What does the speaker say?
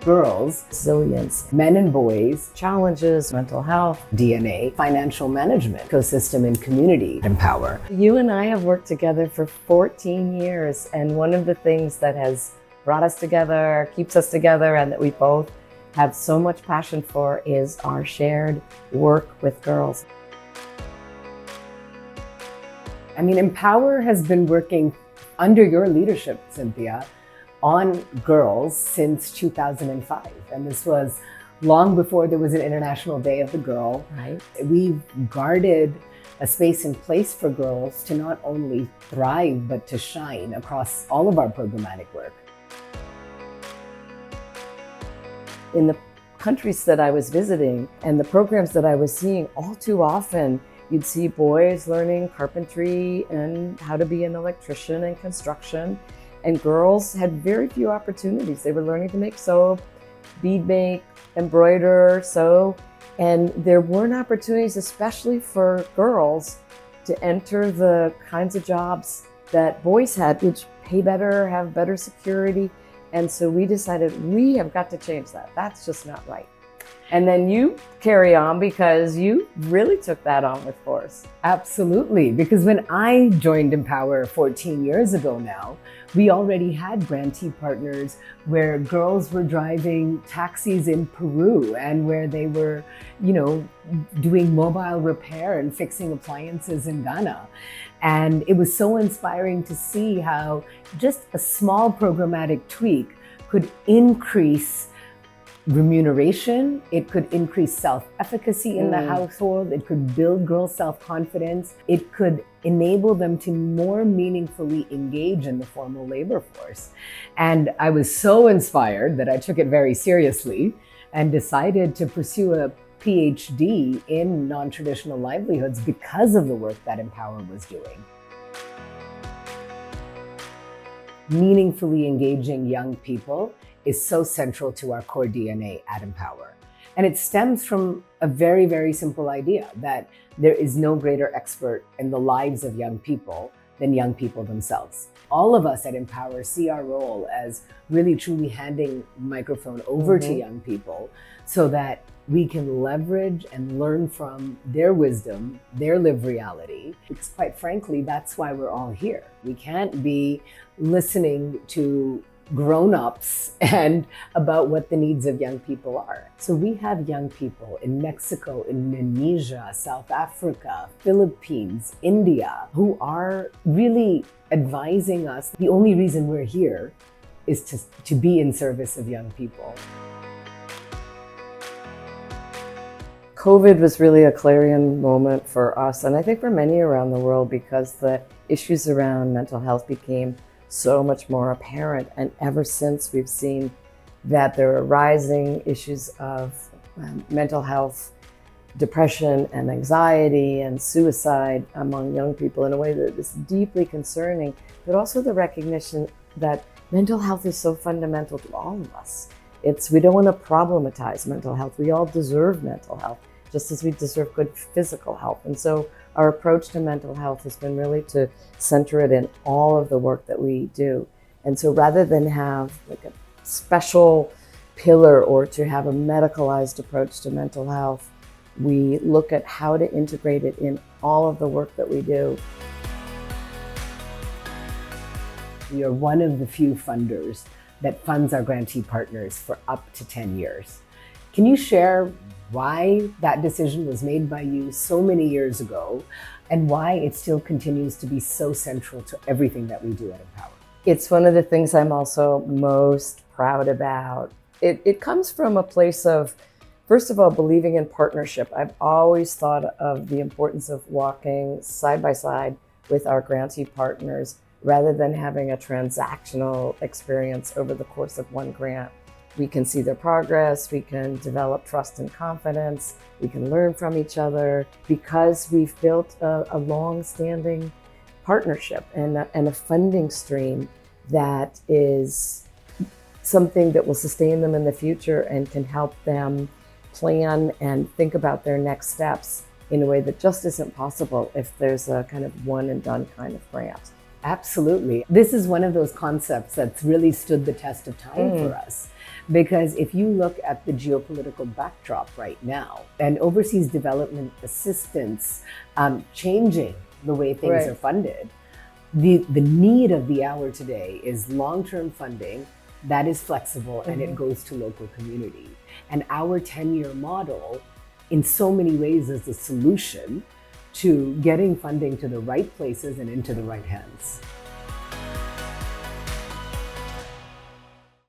girls, resilience, men and boys, challenges, mental health, DNA, financial management, ecosystem and community empower. You and I have worked together for 14 years, and one of the things that has brought us together, keeps us together, and that we both have so much passion for is our shared work with girls. I mean, Empower has been working under your leadership, Cynthia, on girls since 2005. And this was long before there was an International Day of the Girl. Right. We've guarded a space and place for girls to not only thrive, but to shine across all of our programmatic work. In the countries that I was visiting and the programs that I was seeing, all too often, you'd see boys learning carpentry and how to be an electrician and construction, and girls had very few opportunities. They were learning to make soap, bead make, embroider, sew, and there weren't opportunities, especially for girls, to enter the kinds of jobs that boys had, which pay better, have better security. And so we decided we have got to change that. That's just not right. And then you carry on because you really took that on with force. Absolutely, because when I joined Empower 14 years ago now, we already had grantee partners where girls were driving taxis in Peru and where they were, doing mobile repair and fixing appliances in Ghana. And it was so inspiring to see how just a small programmatic tweak could increase remuneration, it could increase self-efficacy in the household, it could build girls' self-confidence, it could enable them to more meaningfully engage in the formal labor force. And I was so inspired that I took it very seriously and decided to pursue a PhD in non-traditional livelihoods because of the work that Empower was doing. Meaningfully engaging young people is so central to our core DNA at Empower. And it stems from a very, very simple idea that there is no greater expert in the lives of young people than young people themselves. All of us at Empower see our role as really truly handing the microphone over to young people so that we can leverage and learn from their wisdom, their lived reality. Because quite frankly, that's why we're all here. We can't be listening to grown-ups and about what the needs of young people are. So we have young people in Mexico, Indonesia, South Africa, Philippines, India, who are really advising us. The only reason we're here is to be in service of young people. COVID was really a clarion moment for us, and I think for many around the world, because the issues around mental health became so much more apparent. And ever since, we've seen that there are rising issues of mental health, depression and anxiety and suicide among young people in a way that is deeply concerning, but also the recognition that mental health is so fundamental to all of us. We don't want to problematize mental health. We all deserve mental health, just as we deserve good physical health. And so our approach to mental health has been really to center it in all of the work that we do. And so rather than have like a special pillar or to have a medicalized approach to mental health, we look at how to integrate it in all of the work that we do. We are one of the few funders that funds our grantee partners for up to 10 years. Can you share why that decision was made by you so many years ago and why it still continues to be so central to everything that we do at Empower? It's one of the things I'm also most proud about. It comes from a place of, first of all, believing in partnership. I've always thought of the importance of walking side by side with our grantee partners rather than having a transactional experience over the course of one grant. We can see their progress, we can develop trust and confidence, we can learn from each other because we've built a long-standing partnership and a funding stream that is something that will sustain them in the future and can help them plan and think about their next steps in a way that just isn't possible if there's a kind of one and done kind of grant. Absolutely. This is one of those concepts that's really stood the test of time for us, Because if you look at the geopolitical backdrop right now and overseas development assistance changing the way things Right. are funded, the need of the hour today is long-term funding that is flexible and it goes to local community. And our 10-year model, in so many ways, is the solution to getting funding to the right places and into the right hands.